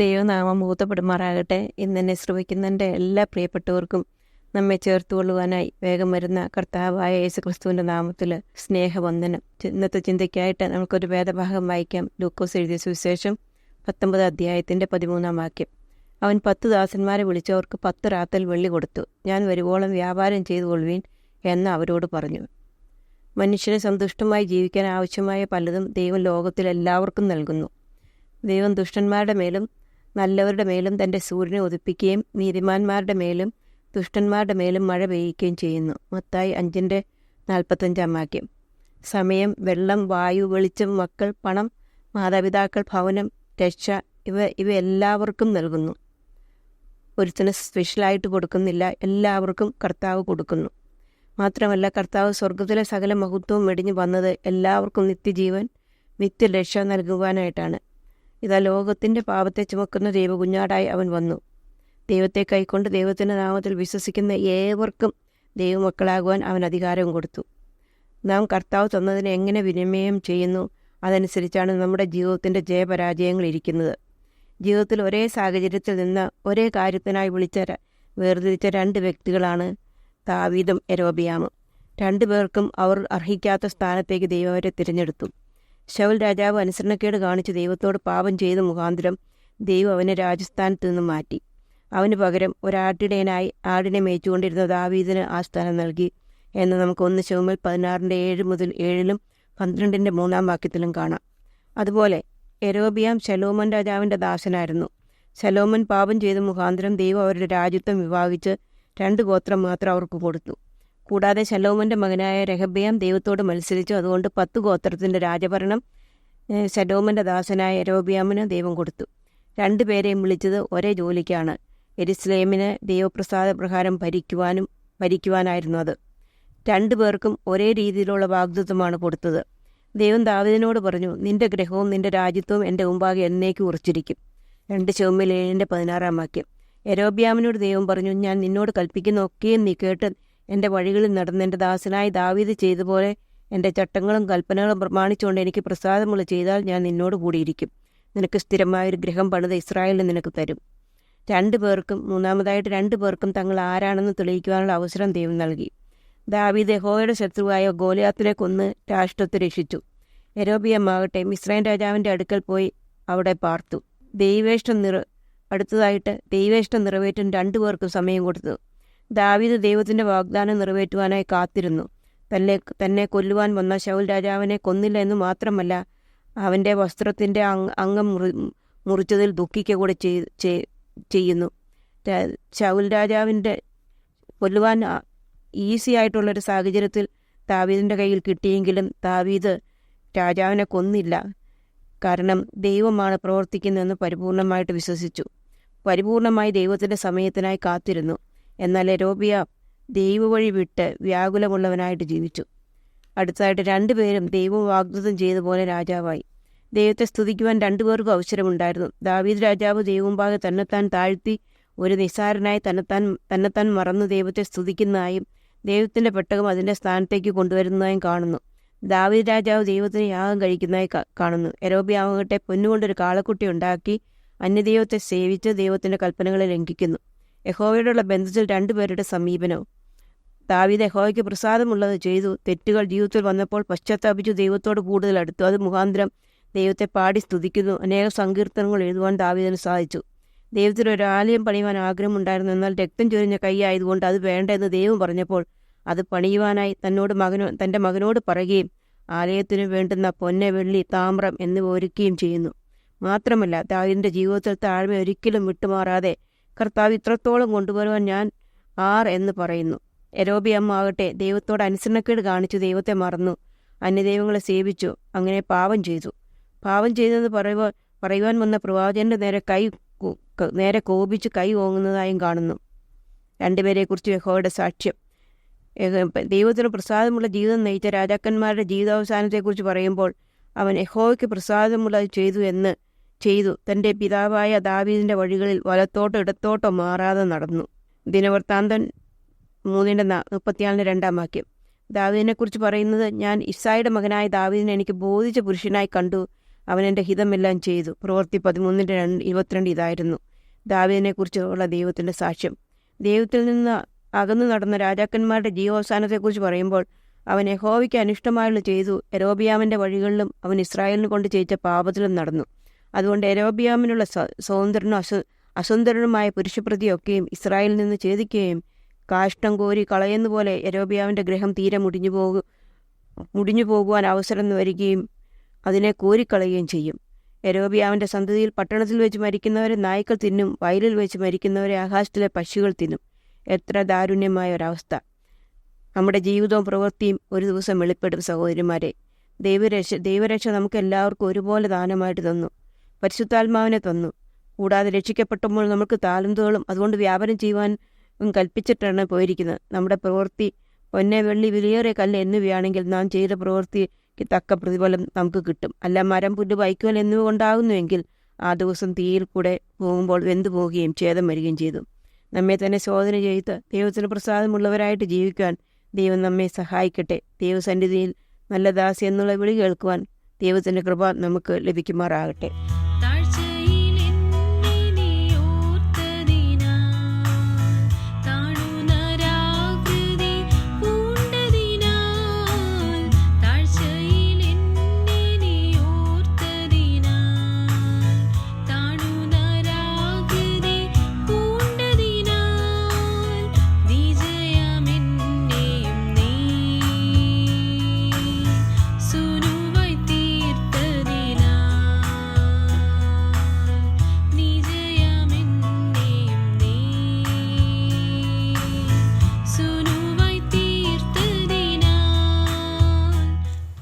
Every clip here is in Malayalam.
ദൈവനാമം മൂത്തപ്പെടുമാറാകട്ടെ. ഇന്നെന്നെ ശ്രമിക്കുന്നതിൻ്റെ എല്ലാ പ്രിയപ്പെട്ടവർക്കും നമ്മെ ചേർത്തുകൊള്ളുവാനായി വേഗം വരുന്ന കർത്താവായ യേശുക്രിസ്തുവിൻ്റെ നാമത്തിൽ സ്നേഹവന്ദനം. ഇന്നത്തെ ചിന്തയ്ക്കായിട്ട് നമുക്കൊരു വേദഭാഗം വായിക്കാം. ലൂക്കോസ് എഴുതിയ സുവിശേഷം 19 അധ്യായത്തിൻ്റെ 13 വാക്യം. അവൻ 10 ദാസന്മാരെ വിളിച്ചവർക്ക് 10 റാത്തൽ വെള്ളി കൊടുത്തു. ഞാൻ വരുവോളം വ്യാപാരം ചെയ്തു കൊള്ളുവീൻ എന്ന് അവരോട് പറഞ്ഞു. മനുഷ്യനെ സന്തുഷ്ടമായി ജീവിക്കാൻ ആവശ്യമായ പലതും ദൈവം ലോകത്തിൽ എല്ലാവർക്കും നൽകുന്നു. ദൈവം ദുഷ്ടന്മാരുടെ മേലും നല്ലവരുടെ മേലും തൻ്റെ സൂര്യനെ ഉദിപ്പിക്കുകയും നീതിമാന്മാരുടെ മേലും ദുഷ്ടന്മാരുടെ മേലും മഴ പെയ്യുകയും ചെയ്യുന്നു. മത്തായി 5:45 വാക്യം. സമയം, വെള്ളം, വായു, വെളിച്ചം, മക്കൾ, പണം, മാതാപിതാക്കൾ, ഭവനം, രക്ഷ ഇവ എല്ലാവർക്കും നൽകുന്നു. ഒരുത്തിന് സ്പെഷ്യലായിട്ട് കൊടുക്കുന്നില്ല, എല്ലാവർക്കും കർത്താവ് കൊടുക്കുന്നു. മാത്രമല്ല, കർത്താവ് സ്വർഗത്തിലെ സകല മഹത്വവും വെടിഞ്ഞു വന്നത് എല്ലാവർക്കും നിത്യജീവൻ, നിത്യരക്ഷ നൽകുവാനായിട്ടാണ്. ഇതാ ലോകത്തിൻ്റെ പാപത്തെ ചുമക്കുന്ന ദൈവകുഞ്ഞാടായി അവൻ വന്നു. ദൈവത്തെ കൈക്കൊണ്ട് ദൈവത്തിൻ്റെ നാമത്തിൽ വിശ്വസിക്കുന്ന ഏവർക്കും ദൈവമക്കളാകുവാൻ അവൻ അധികാരം കൊടുത്തു. നാം കർത്താവ് തന്നതിനെ എങ്ങനെ വിനിമയം ചെയ്യുന്നു, അതനുസരിച്ചാണ് നമ്മുടെ ജീവിതത്തിൻ്റെ ജയപരാജയങ്ങൾ ഇരിക്കുന്നത്. ജീവിതത്തിൽ ഒരേ സാഹചര്യത്തിൽ നിന്ന് ഒരേ കാര്യത്തിനായി വേർതിരിച്ച 2 വ്യക്തികളാണ് ദാവീദും യൊരോബെയാമും. 2 പേർക്കും അവർ അർഹിക്കാത്ത സ്ഥാനത്തേക്ക് ദൈവം അവരെ തിരഞ്ഞെടുത്തു. ശൗൽ രാജാവ് അനുസരണക്കേട് കാണിച്ച് ദൈവത്തോട് പാപം ചെയ്ത മുഖാന്തരം ദൈവം അവനെ രാജസ്ഥാനത്ത് നിന്ന് മാറ്റി. അവന് പകരം ഒരാട്ടിടയനായി ആടിനെ മേയിച്ചുകൊണ്ടിരുന്ന ദാവീദിന് ആ സ്ഥാനം നൽകി എന്ന് നമുക്ക് 1 ശമൂവേൽ 16:7 മുതൽ 7 12 വാക്യത്തിലും കാണാം. അതുപോലെ യൊരോബെയാം ശലോമോൻ രാജാവിൻ്റെ ദാസനായിരുന്നു. ശലോമോൻ പാപം ചെയ്ത മുഖാന്തരം ദൈവം അവരുടെ രാജ്യത്വം വിഭാഗിച്ച് 2 ഗോത്രം മാത്രം അവർക്ക് കൊടുത്തു. കൂടാതെ ശലോമോൻ്റെ മകനായ രെഹബെയാം ദൈവത്തോട് മത്സരിച്ചു. അതുകൊണ്ട് 10 ഗോത്രത്തിൻ്റെ രാജഭരണം ശലോമോൻ്റെ ദാസനായ യൊരോബെയാമിന് ദൈവം കൊടുത്തു. 2 പേരെയും വിളിച്ചത് ഒരേ ജോലിക്കാണ്. യെരുശലേമിന് ദൈവപ്രസാദ പ്രകാരം ഭരിക്കുവാനായിരുന്നു അത്. 2 പേർക്കും ഒരേ രീതിയിലുള്ള വാഗ്ദത്തമാണ് കൊടുത്തത്. ദൈവം ദാവീദിനോട് പറഞ്ഞു, നിന്റെ ഗ്രഹവും നിന്റെ രാജ്യത്വവും എൻ്റെ മുമ്പാകെ എന്നേക്ക് ഉറച്ചിരിക്കും. 2 ശമൂവേൽ 7:16 വാക്യം. യൊരോബെയാമിനോട് ദൈവം പറഞ്ഞു, ഞാൻ നിന്നോട് കൽപ്പിക്കുന്ന ഒക്കെയും നീ കേട്ട് എൻ്റെ വഴികളിൽ നടന്ന് എൻ്റെ ദാസനായി ദാവീദ് ചെയ്തപോലെ എൻ്റെ ചട്ടങ്ങളും കൽപ്പനകളും പ്രമാണിച്ചുകൊണ്ട് എനിക്ക് പ്രസാദമുള്ള ചെയ്താൽ ഞാൻ നിന്നോട് കൂടിയിരിക്കും. നിനക്ക് സ്ഥിരമായൊരു ഗൃഹം പണിത് ഇസ്രായേലിന് നിനക്ക് തരും. 2 പേർക്കും മൂന്നാമതായിട്ട് 2 പേർക്കും തങ്ങൾ ആരാണെന്ന് തെളിയിക്കുവാനുള്ള അവസരം ദൈവം നൽകി. ദാവീദ് യഹോവയുടെ ശത്രുവായ ഗോലിയാത്തിനെ കൊന്ന് രാഷ്ട്രത്തെ രക്ഷിച്ചു. യൊരോബെയാമാകട്ടെ മിസ്രയീം രാജാവിൻ്റെ അടുക്കൽ പോയി അവിടെ പാർത്തു. അടുത്തതായിട്ട് ദൈവേഷ്ടം നിറവേറ്റാൻ 2 പേർക്കും സമയം കൊടുത്തു. ദാവീദ് ദൈവത്തിൻ്റെ വാഗ്ദാനം നിറവേറ്റുവാനായി കാത്തിരുന്നു. തന്നെ കൊല്ലുവാൻ വന്ന ശൗൽ രാജാവിനെ കൊന്നില്ല എന്ന് മാത്രമല്ല, അവൻ്റെ വസ്ത്രത്തിൻ്റെ അംഗം മുറിച്ചതിൽ ദുഃഖിക്കുക കൂടെ ചെയ്യുന്നു. ശൗൽ രാജാവിൻ്റെ കൊല്ലുവാൻ ഈസി ആയിട്ടുള്ളൊരു സാഹചര്യത്തിൽ ദാവീദിൻ്റെ കയ്യിൽ കിട്ടിയെങ്കിലും ദാവീദ് രാജാവിനെ കൊന്നില്ല. കാരണം ദൈവമാണ് പ്രവർത്തിക്കുന്നതെന്ന് പരിപൂർണമായിട്ട് വിശ്വസിച്ചു. പരിപൂർണമായി ദൈവത്തിൻ്റെ സമയത്തിനായി കാത്തിരുന്നു. എന്നാൽ യൊരോബെയാം ദൈവവഴി വിട്ട് വ്യാകുലമുള്ളവനായിട്ട് ജീവിച്ചു. അടുത്തതായിട്ട് 2 പേരും ദൈവം വാഗ്ദത്തം ചെയ്ത പോലെ രാജാവായി. ദൈവത്തെ സ്തുതിക്കുവാൻ 2 പേർക്കും അവസരമുണ്ടായിരുന്നു. ദാവീദ് രാജാവ് ദൈവമുമ്പാകെ തന്നെത്താൻ താഴ്ത്തി ഒരു നിസ്സാരനായി തന്നെത്താൻ മറന്ന് ദൈവത്തെ സ്തുതിക്കുന്നതായും ദൈവത്തിൻ്റെ പെട്ടകം അതിൻ്റെ സ്ഥാനത്തേക്ക് കൊണ്ടുവരുന്നതായും കാണുന്നു. ദാവീദ് രാജാവ് ദൈവത്തിന് യാഗം കഴിക്കുന്നതായി കാണുന്നു. യൊരോബെയാമാകട്ടെ പൊന്നുകൊണ്ടൊരു കാളക്കുട്ടി ഉണ്ടാക്കി അന്യദൈവത്തെ സേവിച്ച് ദൈവത്തിൻ്റെ കൽപ്പനകളെ ലംഘിക്കുന്നു. യഹോവയോടുള്ള ബന്ധത്തിൽ 2 പേരുടെ സമീപനവും. ദാവീദ് യഹോവയ്ക്ക് പ്രസാദമുള്ളത് ചെയ്തു. തെറ്റുകൾ ജീവിതത്തിൽ വന്നപ്പോൾ പശ്ചാത്താപിച്ചു ദൈവത്തോട് കൂടുതൽ അടുത്തു. അത് മുഖാന്തരം ദൈവത്തെ പാടി സ്തുതിക്കുന്നു. അനേക സങ്കീർത്തനങ്ങൾ എഴുതുവാൻ ദാവീദിന് സാധിച്ചു. ദൈവത്തിന് ഒരു ആലയം പണിയുവാൻ ആഗ്രഹമുണ്ടായിരുന്നു. എന്നാൽ രക്തം ചൊരിഞ്ഞ കൈ ആയതുകൊണ്ട് അത് വേണ്ട എന്ന് ദൈവം പറഞ്ഞപ്പോൾ അത് പണിയുവാനായി തൻ്റെ മകനോട് പറയുകയും ആലയത്തിന് വേണ്ടുന്ന പൊന്ന്, വെള്ളി, താമ്രം എന്നിവ ഒരുക്കുകയും ചെയ്യുന്നു. മാത്രമല്ല, ദാവീദിൻ്റെ ജീവിതത്തിൽ താഴ്മ ഒരിക്കലും വിട്ടുമാറാതെ കർത്താവ് ഇത്രത്തോളം കൊണ്ടുവരുവാൻ ഞാൻ എന്ന് പറയുന്നു. യൊരോബെയാമാകട്ടെ ദൈവത്തോട് അനുസരണക്കേട് കാണിച്ചു ദൈവത്തെ മറന്നു, അന്യദൈവങ്ങളെ സേവിച്ചു. അങ്ങനെ പാപം ചെയ്തെന്ന് പറയുവാൻ വന്ന പ്രവാചകൻ്റെ നേരെ കോപിച്ച് കൈ ഓങ്ങുന്നതായും കാണുന്നു. 2 പേരെക്കുറിച്ച് യഹോവയുടെ സാക്ഷ്യം. ദൈവത്തിന് പ്രസാദമുള്ള ജീവിതം നയിച്ച രാജാക്കന്മാരുടെ ജീവിതാവസാനത്തെക്കുറിച്ച് പറയുമ്പോൾ അവൻ യഹോവയ്ക്ക് പ്രസാദമുള്ളത് ചെയ്തു തൻ്റെ പിതാവായ ദാവീദിൻ്റെ വഴികളിൽ വലത്തോട്ടോ ഇടത്തോട്ടോ മാറാതെ നടന്നു. ദിനവൃത്താന്തം 3:34 വാക്യം. ദാവീദിനെക്കുറിച്ച് പറയുന്നത്, ഞാൻ ഇസ്സായിയുടെ മകനായ ദാവീദിനെ എനിക്ക് ബോധിച്ച പുരുഷനായി കണ്ടു. അവൻ എൻ്റെ ഹിതമെല്ലാം ചെയ്തു. പ്രവൃത്തി 13:22 ഇതായിരുന്നു ദാവീദിനെക്കുറിച്ചുള്ള ദൈവത്തിൻ്റെ സാക്ഷ്യം. ദൈവത്തിൽ നിന്ന് അകന്നു നടന്ന രാജാക്കന്മാരുടെ ജീവാവസാനത്തെക്കുറിച്ച് പറയുമ്പോൾ അവൻ യഹോവയ്ക്ക് അനിഷ്ടമായുള്ള ചെയ്തു. യെരോബിയാമിൻ്റെ വഴികളിലും അവൻ ഇസ്രായേലിന് കൊണ്ട് ചെയ്യിച്ച പാപത്തിലും നടന്നു. അതുകൊണ്ട് യെരോബിയാമിനുള്ള സൗന്ദര്യനും അസുന്ദരനുമായ പുരുഷപ്രതിയൊക്കെയും ഇസ്രായേലിൽ നിന്ന് ഛേദിക്കുകയും കാഷ്ടം കോരി കളയുന്ന പോലെ യെരോബിയാമിൻ്റെ ഗ്രഹം തീരെ മുടിഞ്ഞു പോകുവാൻ അവസരം വരികയും അതിനെ കോരിക്കളയുകയും ചെയ്യും. യെരോബിയാമിൻ്റെ സന്തതിയിൽ പട്ടണത്തിൽ വെച്ച് മരിക്കുന്നവരെ നായ്ക്കൾ തിന്നും, വയലിൽ വെച്ച് മരിക്കുന്നവരെ ആകാശത്തിലെ പക്ഷികൾ തിന്നും. എത്ര ദാരുണ്യമായ ഒരവസ്ഥ! നമ്മുടെ ജീവിതവും പ്രവൃത്തിയും ഒരു ദിവസം വെളിപ്പെടും സഹോദരിമാരെ. ദൈവരക്ഷ നമുക്ക് എല്ലാവർക്കും ഒരുപോലെ ദാനമായിട്ട് തന്നു. പരിശുദ്ധാത്മാവിനെ തന്നു. കൂടാതെ രക്ഷിക്കപ്പെട്ടുമ്പോൾ നമുക്ക് താലന്തുകളും അതുകൊണ്ട് വ്യാപാരം ചെയ്യുവാൻ കൽപ്പിച്ചിട്ടാണ് പോയിരിക്കുന്നത്. നമ്മുടെ പ്രവൃത്തി പൊന്നെ വെള്ളി വിലയേറിയ കല്ല് എന്നിവയാണെങ്കിൽ നാം ചെയ്ത പ്രവൃത്തിക്ക് തക്ക പ്രതിഫലം നമുക്ക് കിട്ടും. അല്ല മരം പുല്ല് വൈക്കോൽ എന്നിവ കൊണ്ടാകുന്നുവെങ്കിൽ ആ ദിവസം തീയിൽ കൂടെ പോകുമ്പോൾ വെന്തു പോവുകയും ഛേദം വരികയും ചെയ്തു. നമ്മെ തന്നെ ശോധന ചെയ്ത് ദൈവത്തിന് പ്രസാദമുള്ളവരായിട്ട് ജീവിക്കുവാൻ ദൈവം നമ്മെ സഹായിക്കട്ടെ. ദൈവസന്നിധിയിൽ നല്ല ദാസി എന്നുള്ള വിളി കേൾക്കുവാൻ ദൈവത്തിൻ്റെ കൃപ നമുക്ക് ലഭിക്കുമാറാകട്ടെ.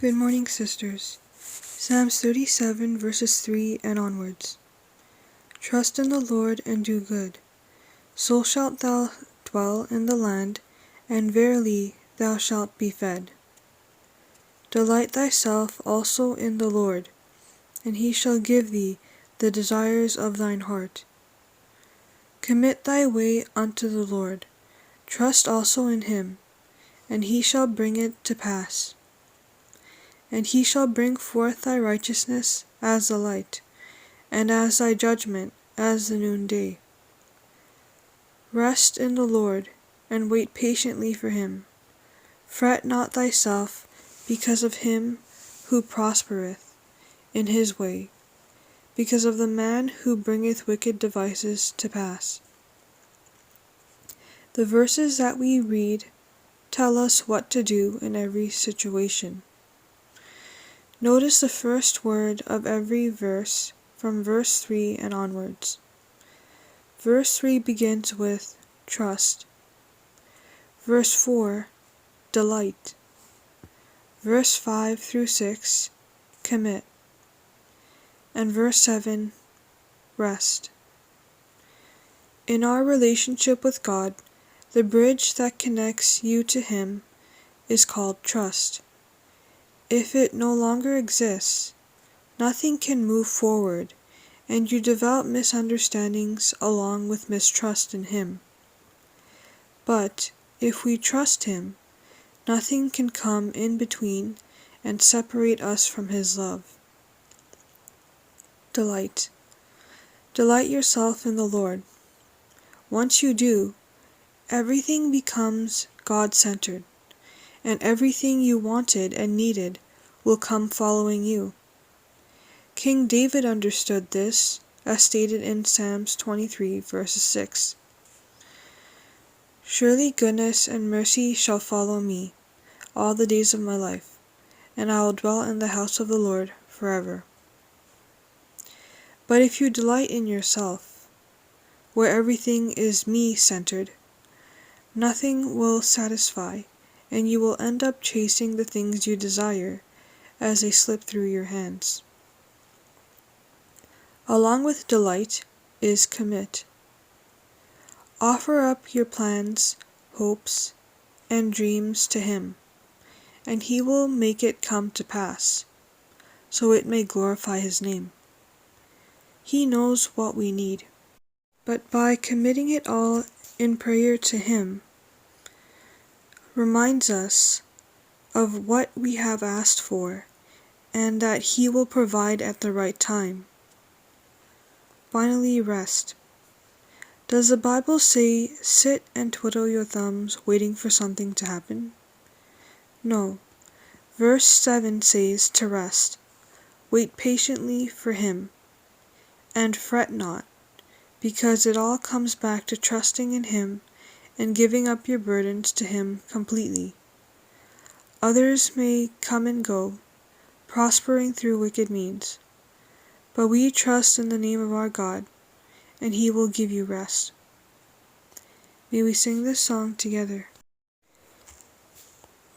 Good morning, sisters. Psalms 37 verses 3 and onwards. Trust in the Lord and do good. So shalt thou dwell in the land, and verily thou shalt be fed. Delight thyself also in the Lord, and he shall give thee the desires of thine heart. Commit thy way unto the Lord. Trust also in him, and he shall bring it to pass. And he shall bring forth thy righteousness as the light, and as thy judgment as the noonday. Rest in the Lord, and wait patiently for him. Fret not thyself because of him who prospereth in his way, because of the man who bringeth wicked devices to pass. The verses that we read tell us what to do in every situation. Notice the first word of every verse from verse 3 and onwards. Verse 3 begins with trust. Verse 4, delight. Verse 5 through 6, commit. And verse 7, rest. In our relationship with God, the bridge that connects you to him is called trust. If it no longer exists, nothing can move forward, and you develop misunderstandings along with mistrust in him. But if we trust him, nothing can come in between and separate us from his love. Delight. Delight yourself in the Lord. Once you do, everything becomes God-centered, and everything you wanted and needed will come following you. King David understood this, as stated in Psalms 23 verses 6. Surely goodness and mercy shall follow me all the days of my life, and I will dwell in the house of the Lord forever. But if you delight in yourself, where everything is me-centered, nothing will satisfy, and you will end up chasing the things you desire as they slip through your hands. Along with delight is commit. Offer up your plans, hopes, and dreams to him, and he will make it come to pass, so it may glorify his name. He knows what we need, but by committing it all in prayer to him, reminds us of what we have asked for and that He will provide at the right time. Finally, rest. Does the Bible say, sit and twiddle your thumbs waiting for something to happen? No. Verse 7 says to rest. Wait patiently for Him, and fret not, because it all comes back to trusting in Him and giving up your burdens to Him completely. Others may come and go, prospering through wicked means, but we trust in the name of our God, and He will give you rest. May we sing this song together.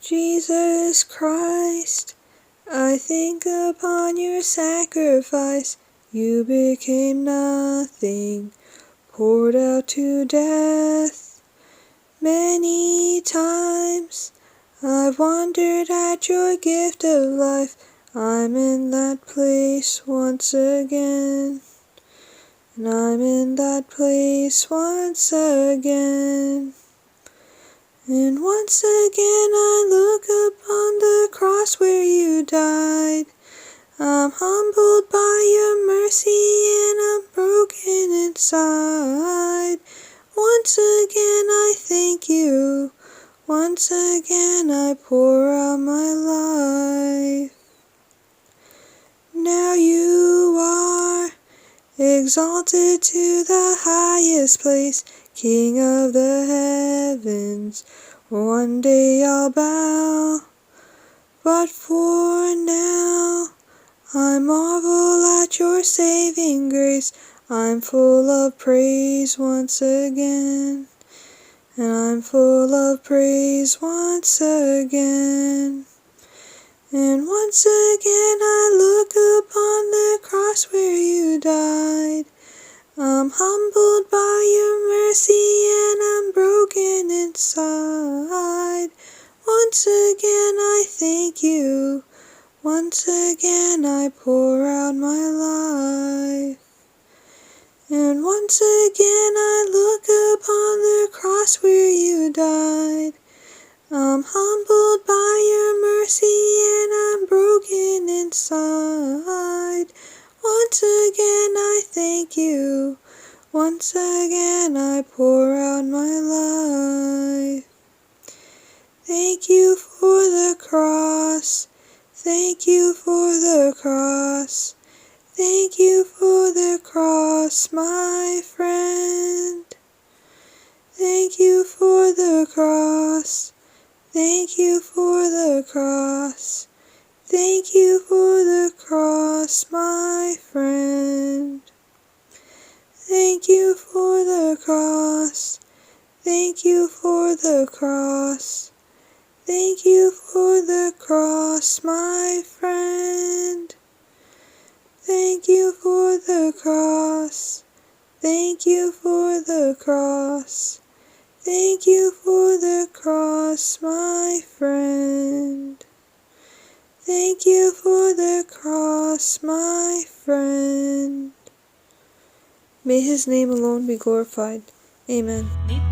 Jesus Christ, I think upon your sacrifice. You became nothing, poured out to death. Many times I've wondered at your gift of life. I'm in that place once again. And I'm in that place once again. And once again I look upon the cross where you died. I'm humbled by your mercy and I'm broken inside. Once again I thank you. Once again I pour out my life. Now you are exalted to the highest place, King of the heavens. One day I'll bow, but for now I marvel at your saving grace. I'm full of praise once again, and I'm full of praise once again. And once again I look upon the cross where you died. I'm humbled by your mercy and I'm broken inside. Once again I thank you. Once again I pour out my life. And once again I look upon the cross where you died. I'm humbled by your mercy and I'm broken inside. Once again I thank you. Once again I pour out my life. Thank you for the cross. Thank you for the cross. Thank you for the cross, my friend. Thank you for the cross. Thank you for the cross. Thank you for the cross, my friend. Thank you for the cross. Thank you for the cross. Thank you for the cross, my friend. Thank you for the cross. Thank you for the cross. Thank you for the cross, my friend. Thank you for the cross, my friend. May His name alone be glorified. Amen.